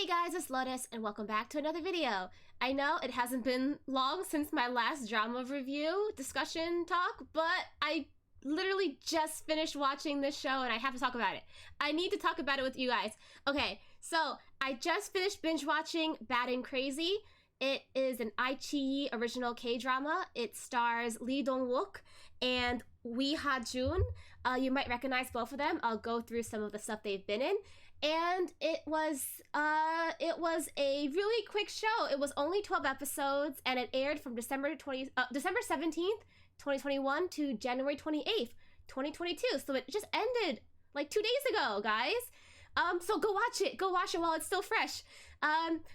guys, it's Lotus and welcome back to another video. I know it hasn't been long since my last drama review discussion talk, but I literally just finished watching this show and I have to talk about it. I need to talk about it with you guys. Okay, so I just finished binge watching Bad and Crazy. It is an iQiyi original K-drama. It stars Lee Dong-wook and Wee Ha-jun. You might recognize both of them. I'll go through some of the stuff they've been in. And it was a really quick show. It was only 12 episodes and it aired from December 17th, 2021 to January 28th, 2022. So it just ended like 2 days ago, guys. So go watch it. Go watch it while it's still fresh.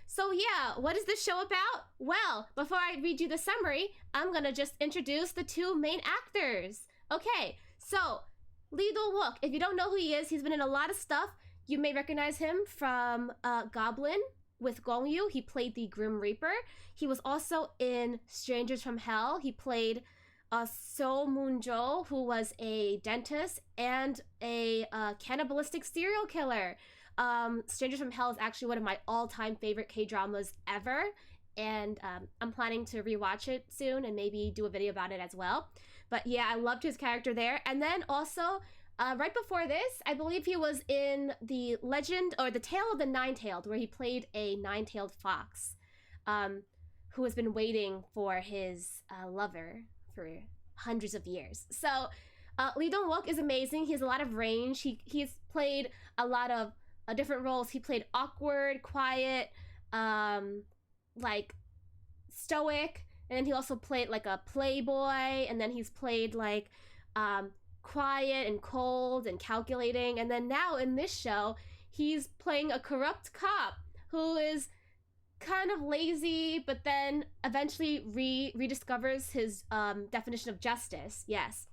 So yeah, what is this show about? Well, before I read you the summary, I'm gonna just introduce the two main actors. Okay, so Lee Dong-wook, if you don't know who he is, he's been in a lot of stuff. You may recognize him from Goblin with Gong Yu. He played the Grim Reaper. He was also in Strangers from Hell. He played So Moon-jo, who was a dentist and a cannibalistic serial killer. Strangers from Hell is actually one of my all-time favorite K-dramas ever, and I'm planning to rewatch it soon and maybe do a video about it as well. But yeah, I loved his character there. And then also, right before this, I believe he was in The Legend, or The Tale of the Nine-Tailed, where he played a nine-tailed fox, who has been waiting for his lover for hundreds of years. So Lee Dong-wook is amazing. He has a lot of range. He's played a lot of different roles. He played awkward, quiet, like stoic, and then he also played like a playboy, and then he's played like quiet and cold and calculating, and then now in this show he's playing a corrupt cop who is kind of lazy, but then eventually rediscovers his definition of justice. Yes.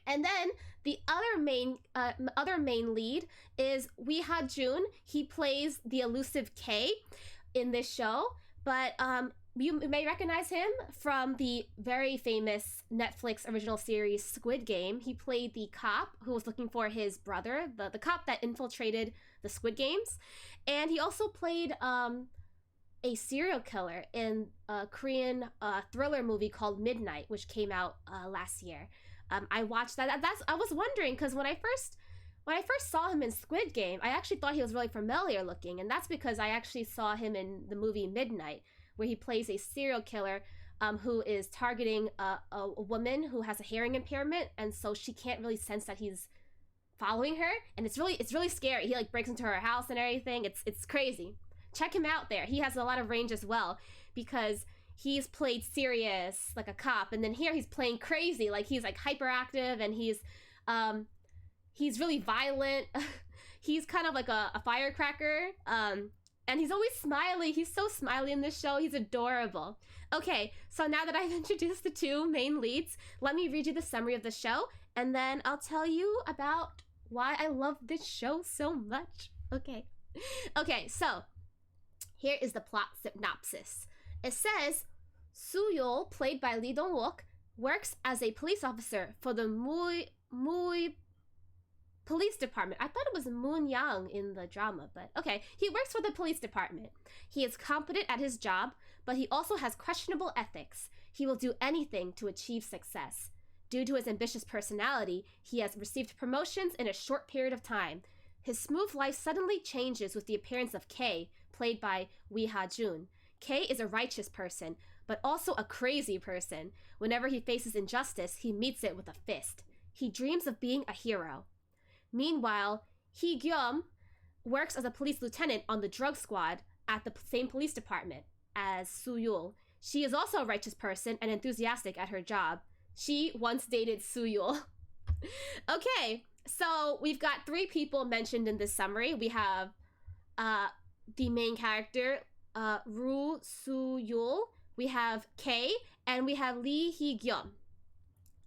And then the other main lead is Wee Ha-jun. He plays the elusive K in this show, but you may recognize him from the very famous Netflix original series Squid Game. He played the cop who was looking for his brother, the cop that infiltrated the Squid Games. And he also played a serial killer in a Korean thriller movie called Midnight, which came out last year. I watched that. I was wondering, because when I first saw him in Squid Game, I actually thought he was really familiar looking, and that's because I actually saw him in the movie Midnight, where he plays a serial killer who is targeting a woman who has a hearing impairment, and so she can't really sense that he's following her, and it's really scary. He like breaks into her house and everything. It's crazy. Check him out there. He has a lot of range as well, because he's played serious like a cop, and then here he's playing crazy, like he's like hyperactive, and he's really violent. He's kind of like a firecracker, and he's always smiley. He's so smiley in this show. He's adorable. Okay, so now that I've introduced the two main leads, let me read you the summary of the show, and then I'll tell you about why I love this show so much. Okay, so here is the plot synopsis. It says, Soo-yeol, played by Lee Dong-wook, works as a police officer for the Mui police department. I thought it was Moon Yang in the drama, but okay. He works for the police department. He is competent at his job, but he also has questionable ethics. He will do anything to achieve success. Due to his ambitious personality, he has received promotions in a short period of time. His smooth life suddenly changes with the appearance of Kay, played by Wee Ha-jun. Kay is a righteous person, but also a crazy person. Whenever he faces injustice, he meets it with a fist. He dreams of being a hero. Meanwhile, Hee-gyum works as a police lieutenant on the drug squad at the same police department as Soo-yeol. She is also a righteous person and enthusiastic at her job. She once dated Soo-yeol. Okay, so we've got three people mentioned in this summary. We have the main character, Ru Soo-yeol. We have Kay, and we have Lee Hee-gyum.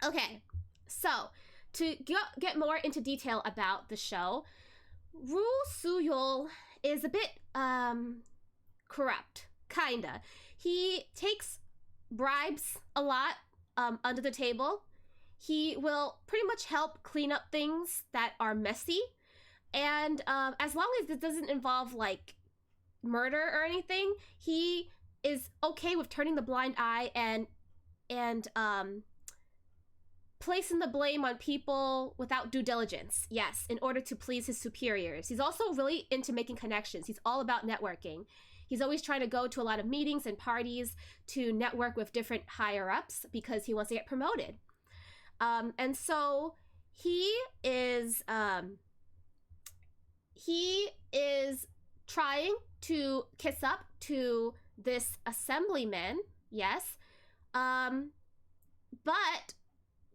Okay, so to get more into detail about the show, Ru Soo-yeol is a bit corrupt, kinda. He takes bribes a lot under the table. He will pretty much help clean up things that are messy, and as long as it doesn't involve like murder or anything. He is okay with turning the blind eye and placing the blame on people without due diligence. Yes, in order to please his superiors. He's also really into making connections. He's all about networking. He's always trying to go to a lot of meetings and parties to network with different higher ups because he wants to get promoted. And so he is trying to kiss up to this assemblyman, yes. But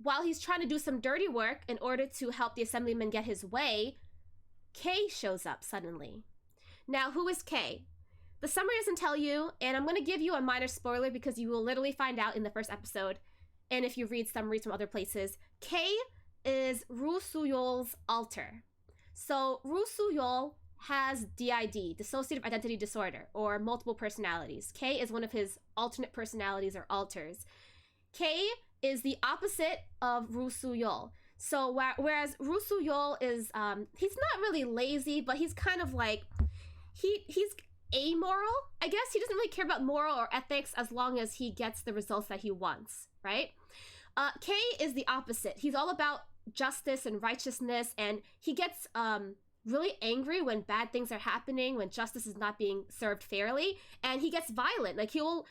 while he's trying to do some dirty work in order to help the assemblyman get his way, Kay shows up suddenly. Now, who is Kay? The summary doesn't tell you, and I'm going to give you a minor spoiler because you will literally find out in the first episode. And if you read summaries from other places, Kay is Ru Suyol's alter. So Ru Suyol has DID, dissociative identity disorder, or multiple personalities. Kay is one of his alternate personalities or alters. Kay is the opposite of Ru Suyol. So whereas Ru Suyol is, he's not really lazy, but he's kind of like, he's amoral, I guess. He doesn't really care about moral or ethics as long as he gets the results that he wants, right? Kay is the opposite. He's all about justice and righteousness, and he gets really angry when bad things are happening, when justice is not being served fairly, and he gets violent. Like he doesn't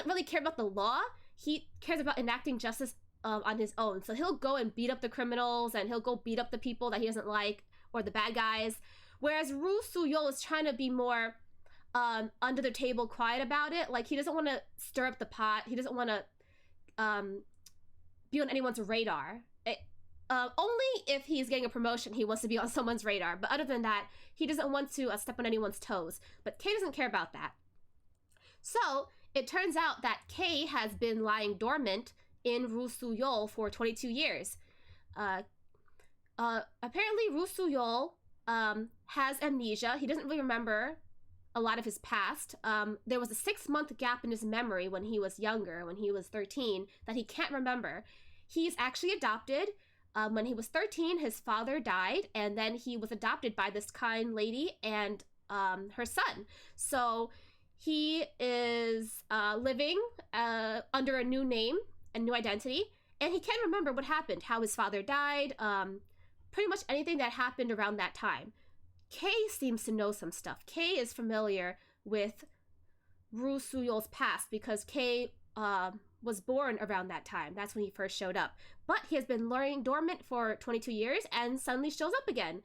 really care about the law. He cares about enacting justice on his own. So he'll go and beat up the criminals, and he'll go beat up the people that he doesn't like, or the bad guys. Whereas Ru Suyol is trying to be more under the table, quiet about it. Like he doesn't want to stir up the pot. He doesn't want to be on anyone's radar. Only if he's getting a promotion, he wants to be on someone's radar. But other than that, he doesn't want to step on anyone's toes. But Kay doesn't care about that. So it turns out that Kay has been lying dormant in Ru Suyol for 22 years. Apparently, Ru Suyol has amnesia. He doesn't really remember a lot of his past. There was a 6-month gap in his memory when he was younger, when he was 13, that he can't remember. He's actually adopted. When he was 13, his father died, and then he was adopted by this kind lady and her son. So he is living under a new name and new identity, and he can't remember what happened, how his father died, pretty much anything that happened around that time. Kay seems to know some stuff. Kay is familiar with Ru Suyol's past because Kay was born around that time. That's when he first showed up. But he has been lying dormant for 22 years and suddenly shows up again.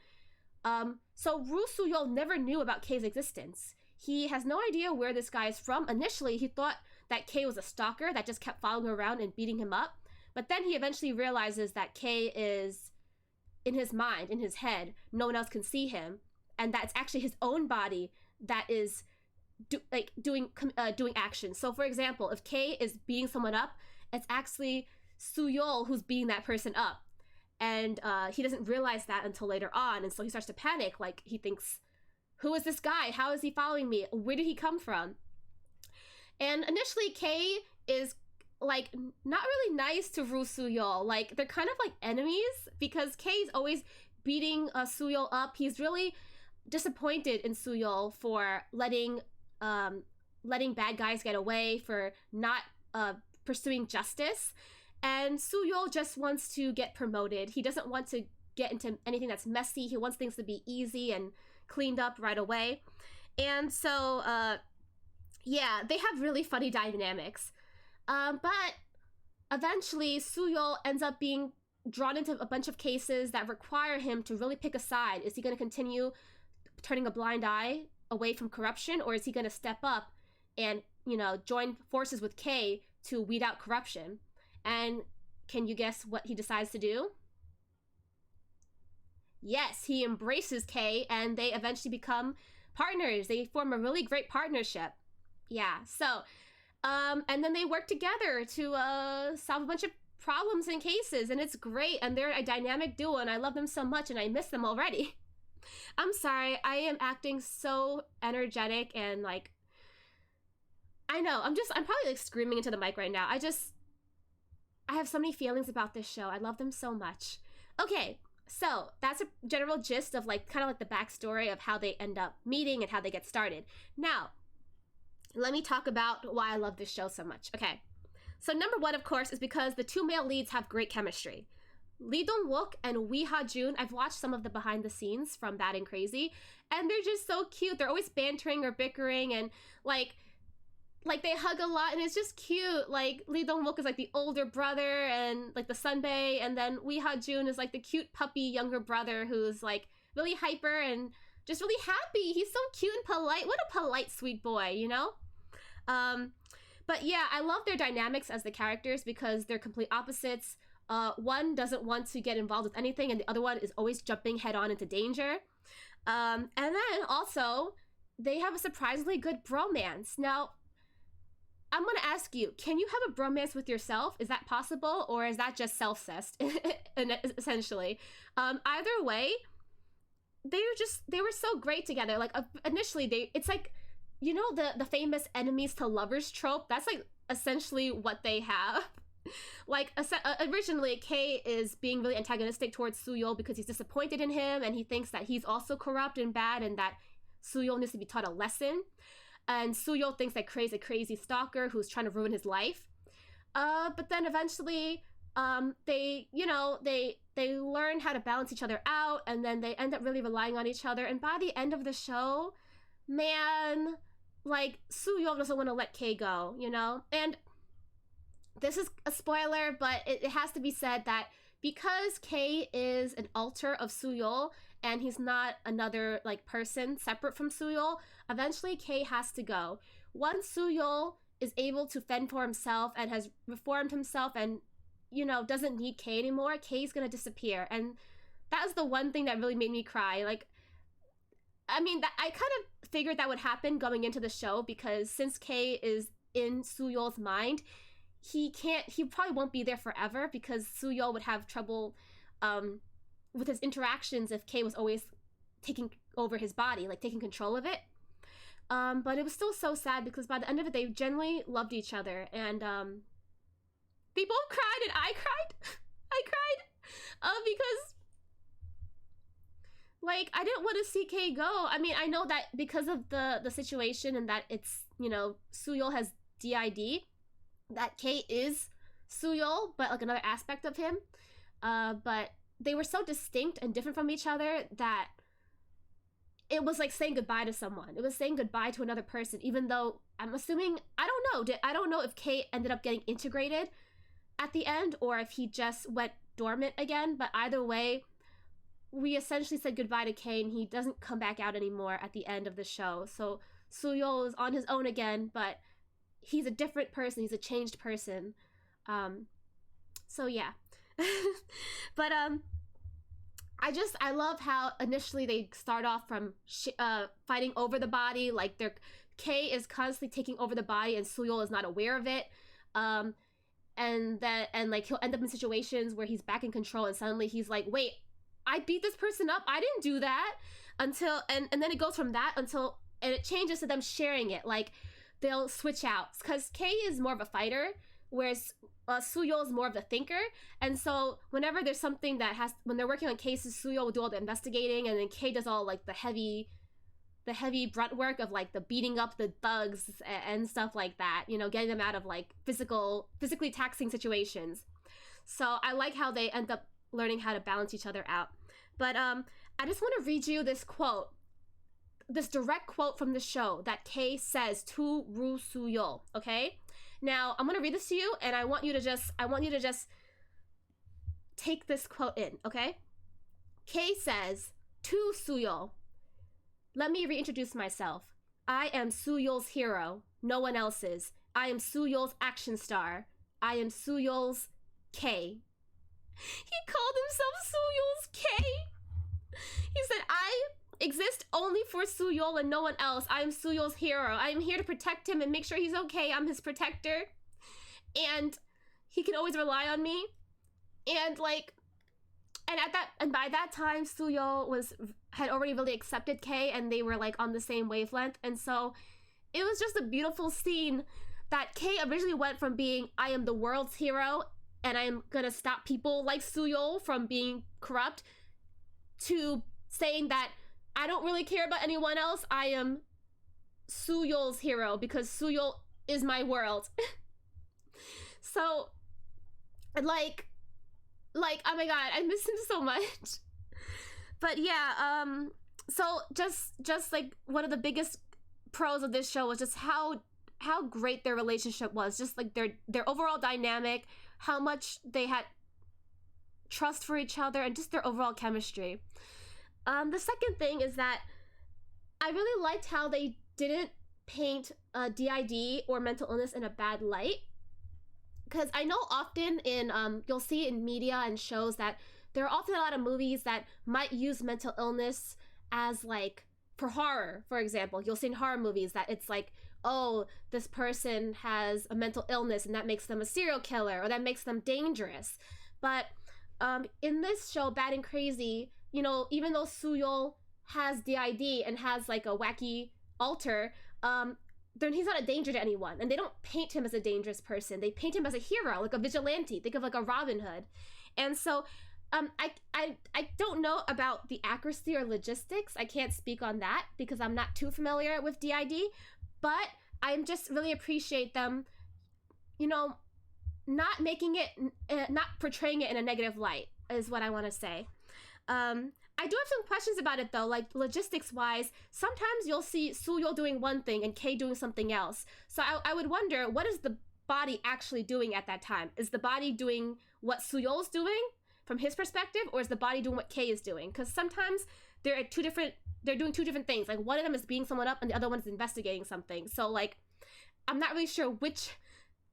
So Ru Suyol never knew about Kay's existence. He has no idea where this guy is from. Initially, he thought that Kay was a stalker that just kept following him around and beating him up. But then he eventually realizes that Kay is in his mind, in his head. No one else can see him. And that's actually his own body that is doing action. So for example, if Kay is beating someone up, it's actually Suyol who's beating that person up. And he doesn't realize that until later on. And so he starts to panic. Like he thinks, who is this guy? How is he following me? Where did he come from? And initially Kay is like not really nice to Ru Suyol. Like they're kind of like enemies because Kay's always beating Suyol up. He's really disappointed in Suyol for letting bad guys get away, for not pursuing justice. And Suyol just wants to get promoted. He doesn't want to get into anything that's messy. He wants things to be easy and cleaned up right away. And so, yeah, they have really funny dynamics. But eventually, Suyol ends up being drawn into a bunch of cases that require him to really pick a side. Is he going to continue turning a blind eye away from corruption, or is he going to step up and, join forces with Kay to weed out corruption? And can you guess what he decides to do? Yes, he embraces Kay, and they eventually become partners. They form a really great partnership. Yeah, so, and then they work together to solve a bunch of problems and cases, and it's great, and they're a dynamic duo, and I love them so much, and I miss them already. I'm sorry, I am acting so energetic and like, I know, I'm probably like screaming into the mic right now. I have so many feelings about this show. I love them so much. Okay, So that's a general gist of like kind of like the backstory of how they end up meeting and how they get started. Now, let me talk about why I love this show so much. Okay. So number one, of course, is because the two male leads have great chemistry. Lee Dong-wook and Wee Ha-jun, I've watched some of the behind the scenes from Bad and Crazy, and they're just so cute. They're always bantering or bickering, and like they hug a lot, and it's just cute. Like Lee Dong-wook is like the older brother and like the sunbae, and then Wee Ha-jun is like the cute puppy younger brother who's like really hyper and just really happy. He's so cute and polite. What a polite, sweet boy, you know? But yeah, I love their dynamics as the characters because they're complete opposites. One doesn't want to get involved with anything, and the other one is always jumping head on into danger. And then also, they have a surprisingly good bromance. Now, I'm gonna ask you, can you have a bromance with yourself? Is that possible, or is that just self-cessed, essentially? Either way, they were so great together. Like, initially, it's like, you know, the famous enemies to lovers trope? That's like essentially what they have. Like, originally, Kay is being really antagonistic towards Soo-yeol because he's disappointed in him, and he thinks that he's also corrupt and bad, and that Soo-yeol needs to be taught a lesson. And Soo-yeol thinks that Kay's a crazy stalker who's trying to ruin his life. But then eventually, they learn how to balance each other out, and then they end up really relying on each other. And by the end of the show, man, like, Soo-yeol doesn't want to let Kay go, you know? And this is a spoiler, but it has to be said that because Kay is an alter of Soo-yeol, and he's not another, like, person separate from Soo-yeol, eventually Kay has to go. Once Soo-yeol is able to fend for himself and has reformed himself and, you know, doesn't need Kay anymore, Kay's gonna disappear. And that was the one thing that really made me cry. Like, I mean, I kind of figured that would happen going into the show, because since Kay is in Soo-yeol's mind, he probably won't be there forever, because Soo-yeol would have trouble with his interactions if Kay was always taking over his body, like taking control of it. But it was still so sad, because by the end of it, they genuinely loved each other, and they both cried, and I cried. I cried because, like, I didn't want to see Kay go. I mean, I know that because of the situation, and that it's, you know, Soo-yeol has DID, that Kay is Soo-yeol, but like another aspect of him. But they were so distinct and different from each other that it was like saying goodbye to someone. It was saying goodbye to another person, even though I'm assuming, I don't know if Kay ended up getting integrated at the end, or if he just went dormant again. But either way, we essentially said goodbye to Kay, and he doesn't come back out anymore at the end of the show. So Soo-yeol is on his own again, but he's a different person. He's a changed person. So yeah. But I love how initially they start off from fighting over the body. Like, Kay is constantly taking over the body, and Soo-yeol is not aware of it. And like he'll end up in situations where he's back in control, and suddenly he's like, wait, I beat this person up? I didn't do that. Until and then it goes from that until, and it changes to them sharing it. Like, they'll switch out, because Kay is more of a fighter, whereas Soo-yeol is more of the thinker. And so whenever there's something when they're working on cases, Soo-yeol will do all the investigating, and then Kay does all like the heavy brunt work of like the beating up the thugs and stuff like that, you know, getting them out of like physically taxing situations. So I like how they end up learning how to balance each other out. But I just want to read you this quote, this direct quote from the show that Kay says to Ru Soo-yeol, okay? Now, I'm going to read this to you, and I want you to just take this quote in, okay? Kay says to Soo-yeol, "Let me reintroduce myself. I am Soo-yeol's hero, no one else's. I am Soo-yeol's action star. I am Soo-yeol's Kay." He called himself Soo-yeol's Kay. He said, "I exist only for Soo-yeol and no one else. I am Soo-yeol's hero. I am here to protect him and make sure he's okay. I'm his protector. And he can always rely on me." And like, and by that time, Soo-yeol had already really accepted Kay, and they were like on the same wavelength. And so it was just a beautiful scene that Kay originally went from being, I am the world's hero, and I'm gonna stop people like Soo-yeol from being corrupt, to saying that I don't really care about anyone else. I am Suyol's hero because Suyol is my world. So, like, oh my god, I miss him so much. But yeah, so just like one of the biggest pros of this show was just how great their relationship was. Just like their overall dynamic, how much they had trust for each other, and just their overall chemistry. The second thing is that I really liked how they didn't paint DID or mental illness in a bad light. Because I know often in, you'll see in media and shows that there are often a lot of movies that might use mental illness as like, for horror, for example. You'll see in horror movies that it's like, oh, this person has a mental illness and that makes them a serial killer or that makes them dangerous. But in this show, Bad and Crazy, you know, even though Suyol has DID and has like a wacky alter, then he's not a danger to anyone. And they don't paint him as a dangerous person. They paint him as a hero, like a vigilante. Think of like a Robin Hood. And so I don't know about the accuracy or logistics. I can't speak on that because I'm not too familiar with DID, but I just really appreciate them, you know, not making it, not portraying it in a negative light is what I want to say. I do have some questions about it though, like logistics wise. Sometimes you'll see Suyol doing one thing and Kei doing something else. So I would wonder, what is the body actually doing at that time? Is the body doing what Suyol's doing from his perspective, or is the body doing what Kei is doing? Because sometimes they're doing two different things. Like one of them is beating someone up and the other one is investigating something. So like, I'm not really sure which,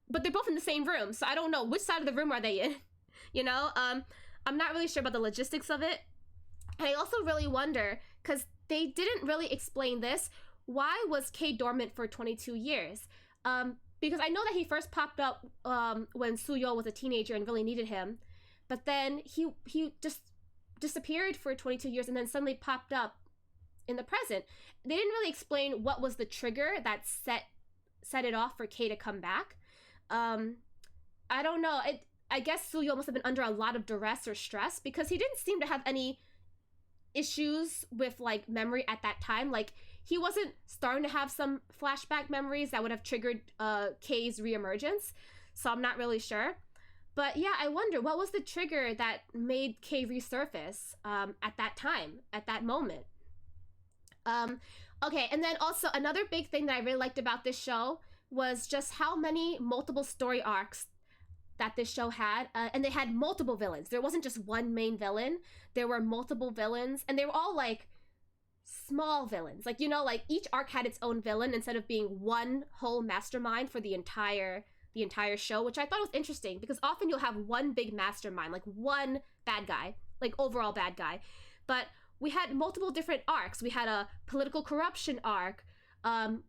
but they're both in the same room. So I don't know which side of the room are they in, you know? I'm not really sure about the logistics of it. And I also really wonder, because they didn't really explain this, why was Kei dormant for 22 years? Because I know that he first popped up when Suyol was a teenager and really needed him, but then he just disappeared for 22 years and then suddenly popped up in the present. They didn't really explain what was the trigger that set it off for Kei to come back. I don't know. I guess Suyol must have been under a lot of duress or stress because he didn't seem to have any issues with like memory at that time. Like he wasn't starting to have some flashback memories that would have triggered Kei's reemergence. So I'm not really sure. But yeah, I wonder what was the trigger that made Kei resurface at that time, at that moment. Okay, and then also another big thing that I really liked about this show was just how many multiple story arcs that this show had, and they had multiple villains. There wasn't just one main villain. There were multiple villains, and they were all like small villains. Like, you know, like each arc had its own villain instead of being one whole mastermind for the entire show, which I thought was interesting because often you'll have one big mastermind, like one bad guy, like overall bad guy. But we had multiple different arcs. We had a political corruption arc,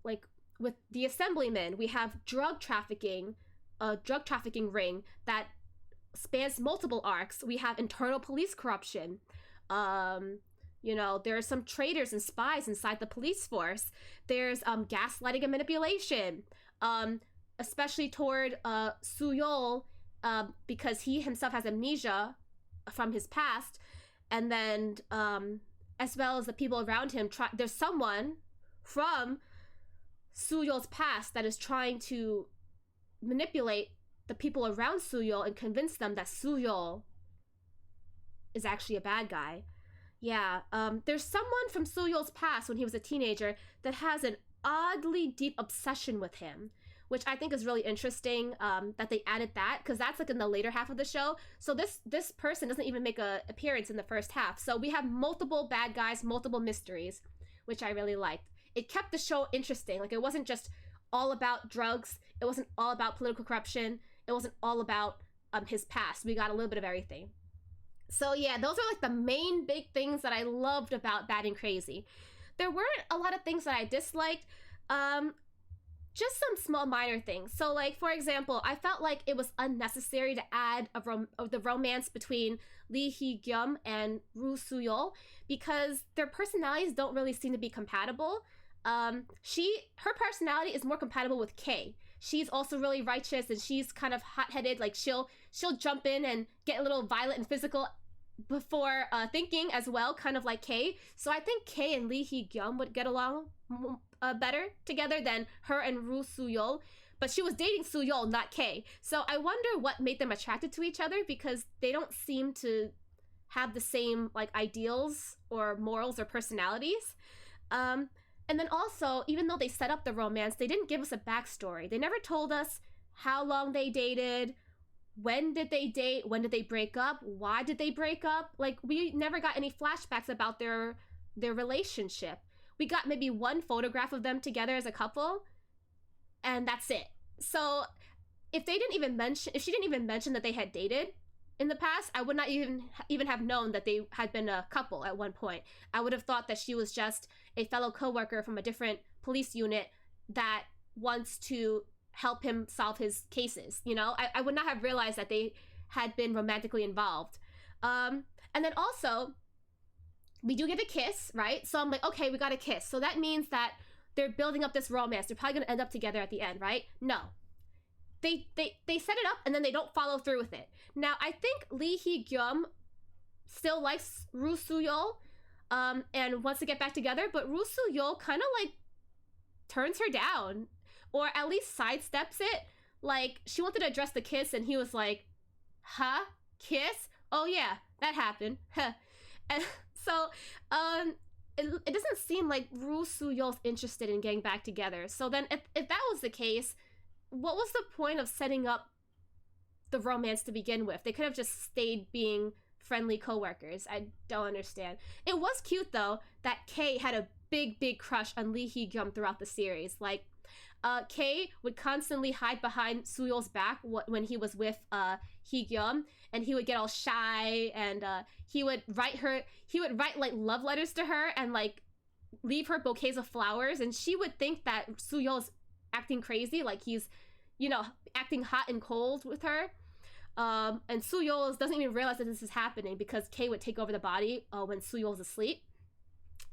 like with the Assemblyman. We have drug trafficking ring that spans multiple arcs. We have internal police corruption. You know, there are some traitors and spies inside the police force. There's gaslighting and manipulation, especially toward Suyol, because he himself has amnesia from his past, and then as well as the people around him. There's someone from Suyol's past that is trying to manipulate the people around Suyol and convince them that Suyol is actually a bad guy. Yeah, there's someone from Suyol's past when he was a teenager that has an oddly deep obsession with him, which I think is really interesting that they added that, because that's like in the later half of the show. So this person doesn't even make an appearance in the first half. So we have multiple bad guys, multiple mysteries, which I really liked. It kept the show interesting. Like, it wasn't just all about drugs. It wasn't all about political corruption. It wasn't all about his past. We got a little bit of everything. So yeah, those are like the main big things that I loved about Bad and Crazy. There weren't a lot of things that I disliked. Just some small minor things. So like, for example, I felt like it was unnecessary to add the romance between Lee Hee-gyum and Roo Suyol because their personalities don't really seem to be compatible. Her personality is more compatible with Kei. She's also really righteous and she's kind of hot-headed. Like she'll jump in and get a little violent and physical before thinking as well, kind of like Kay. So I think Kay and Lee Hee-gyum would get along better together than her and Roo Soo-yeol. But she was dating Soo-yeol, not Kay. So I wonder what made them attracted to each other, because they don't seem to have the same like ideals or morals or personalities. And then also, even though they set up the romance, they didn't give us a backstory. They never told us how long they dated, when did they date, when did they break up, why did they break up. Like, we never got any flashbacks about their relationship. We got maybe one photograph of them together as a couple, and that's it. So if she didn't even mention that they had dated in the past, I would not even have known that they had been a couple at one point. I would have thought that she was just a fellow coworker from a different police unit that wants to help him solve his cases. You know, I would not have realized that they had been romantically involved. And then also, we do get a kiss, right? So I'm like, okay, we got a kiss. So that means that they're building up this romance. They're probably gonna end up together at the end, right? No. They set it up and then they don't follow through with it. Now, I think Lee Hee-gyum still likes Roo Soo-yeol and wants to get back together, but Roo Soo-yeol kind of like turns her down, or at least sidesteps it. Like, she wanted to address the kiss and he was like, huh? Kiss? Oh yeah, that happened. And so it doesn't seem like Roo Soo-yeol's interested in getting back together. So then if that was the case, what was the point of setting up the romance to begin with? They could have just stayed being friendly coworkers. I don't understand. It was cute though that Kay had a big crush on Lee Hee-gyum throughout the series. Like, Kay would constantly hide behind Soo-yeol's back when he was with Hee-gyum, and he would get all shy, and he would write like love letters to her and like leave her bouquets of flowers, and she would think that Soo-yeol's acting crazy, like he's, you know, acting hot and cold with her. And Soo-yeol doesn't even realize that this is happening because Kay would take over the body when Soo-yeol's asleep.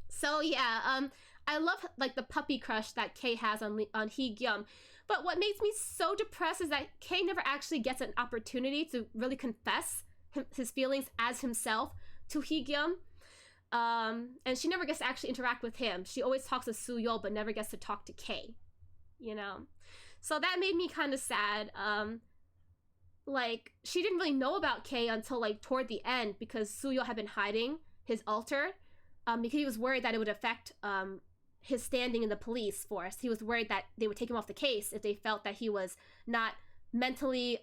So yeah, I love like the puppy crush that Kay has on Hee-gyum. But what makes me so depressed is that Kay never actually gets an opportunity to really confess his feelings as himself to Hee-gyum. And she never gets to actually interact with him. She always talks to Soo-yeol but never gets to talk to Kay. You know, so that made me kind of sad. Like, she didn't really know about Kay until like toward the end, because Soo-yeol had been hiding his alter, because he was worried that it would affect his standing in the police force. He was worried that they would take him off the case if they felt that he was not mentally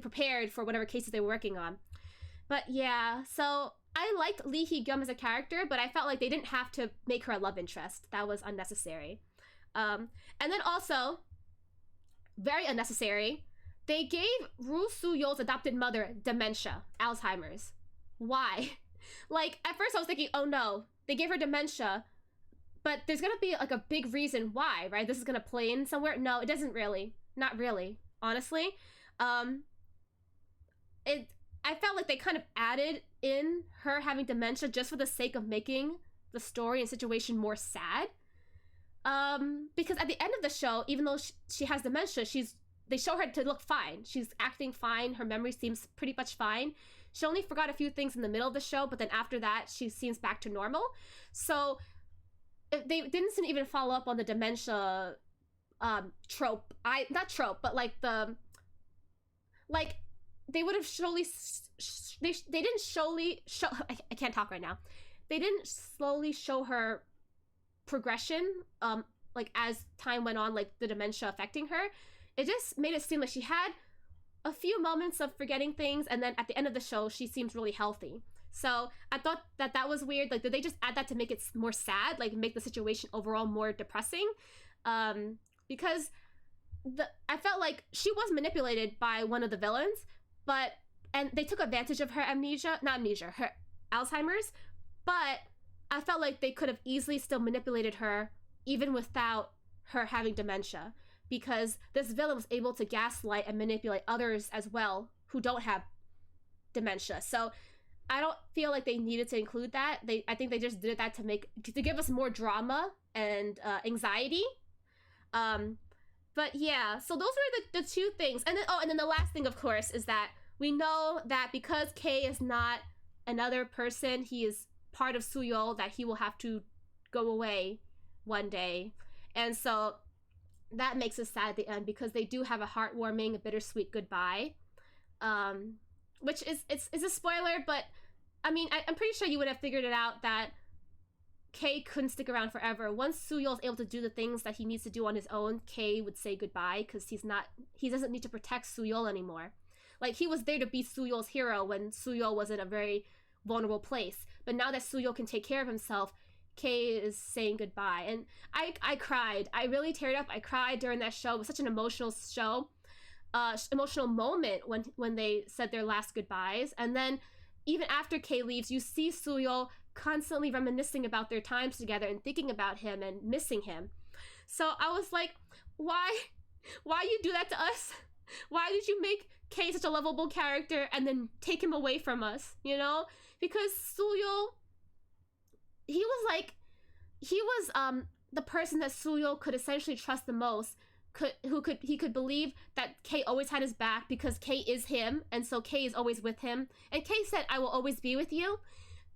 prepared for whatever cases they were working on. But yeah, so I liked Lee Hee-gyum as a character, but I felt like they didn't have to make her a love interest. That was unnecessary. And then also, very unnecessary, they gave Roo Soo-yeol's adopted mother dementia, Alzheimer's. Why? Like, at first I was thinking, oh no, they gave her dementia, but there's gonna be like a big reason why, right? This is gonna play in somewhere. No, it doesn't really. Not really, honestly. I felt like they kind of added in her having dementia just for the sake of making the story and situation more sad. Because at the end of the show, even though she has dementia, they show her to look fine. She's acting fine. Her memory seems pretty much fine. She only forgot a few things in the middle of the show, but then after that, she seems back to normal. So they didn't even follow up on the dementia trope. Not trope, but like they would have they didn't slowly show. I can't talk right now. They didn't slowly show her progression, like as time went on, like the dementia affecting her. It just made it seem like she had a few moments of forgetting things, and then at the end of the show, she seems really healthy. So I thought that was weird. Like, did they just add that to make it more sad, like make the situation overall more depressing? Because I felt like she was manipulated by one of the villains, and they took advantage of her her Alzheimer's, but I felt like they could have easily still manipulated her even without her having dementia, because this villain was able to gaslight and manipulate others as well who don't have dementia. So I don't feel like they needed to include that. I think they just did that to give us more drama and anxiety. But yeah, so those were the two things. And then the last thing, of course, is that we know that because Kay is not another person. He is part of Suyol that he will have to go away one day. And so that makes us sad at the end, because they do have a heartwarming, a bittersweet goodbye. Which is it's a spoiler, but I mean, I'm pretty sure you would have figured it out that Kei couldn't stick around forever. Once Suyol is able to do the things that he needs to do on his own, Kei would say goodbye, because he doesn't need to protect Suyol anymore. Like, he was there to be Suyol's hero when Suyol was in a very vulnerable place. But now that Suyol can take care of himself, Kei is saying goodbye. And I cried. I really teared up. I cried during that show. It was such an emotional show. Emotional moment when they said their last goodbyes. And then even after Kei leaves, you see Suyol constantly reminiscing about their times together and thinking about him and missing him. So I was like, why you do that to us? Why did you make Kei such a lovable character and then take him away from us, you know? Because Suyol, he was the person that Suyol could essentially trust the most, he could believe that Kei always had his back because Kei is him, and so Kei is always with him. And Kei said, "I will always be with you,"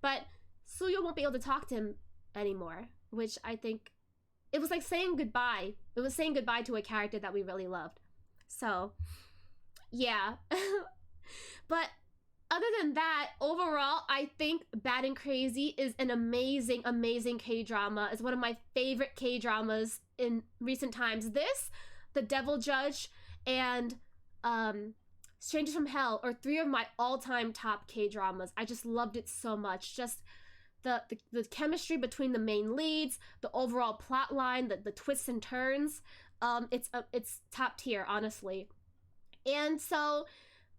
but Suyol won't be able to talk to him anymore, which I think it was like saying goodbye. It was saying goodbye to a character that we really loved. So, yeah. But other than that, overall, I think Bad and Crazy is an amazing, amazing K-drama. It's one of my favorite K-dramas in recent times. This, The Devil Judge, and Strangers from Hell are three of my all-time top K-dramas. I just loved it so much. Just the chemistry between the main leads, the overall plot line, the twists and turns. It's top tier, honestly. And so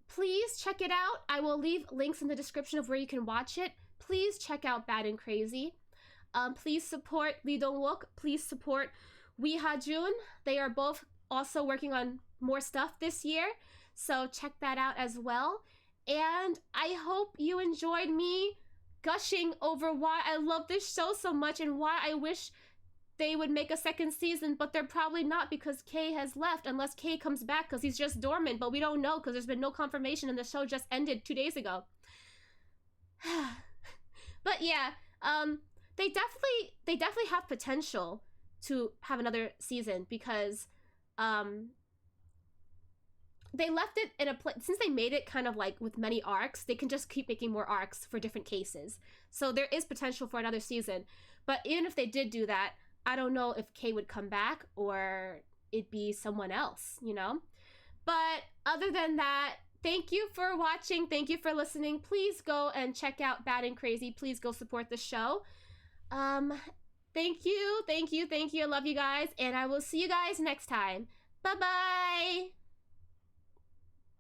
please check it out. I will leave links in the description of where you can watch it. Please check out Bad and Crazy. Please support Lee Dong-wook. Please support Wee Ha-jun. They are both also working on more stuff this year, so check that out as well. And I hope you enjoyed me gushing over why I love this show so much and why I wish they would make a second season, but they're probably not because Kei has left, unless Kei comes back because he's just dormant, but we don't know because there's been no confirmation and the show just ended 2 days ago. But yeah, they definitely have potential to have another season, because they left it in a place, since they made it kind of like with many arcs, they can just keep making more arcs for different cases. So there is potential for another season. But even if they did do that, I don't know if Kei would come back or it'd be someone else, you know? But other than that, thank you for watching. Thank you for listening. Please go and check out Bad and Crazy. Please go support the show. Thank you. I love you guys, and I will see you guys next time. Bye-bye.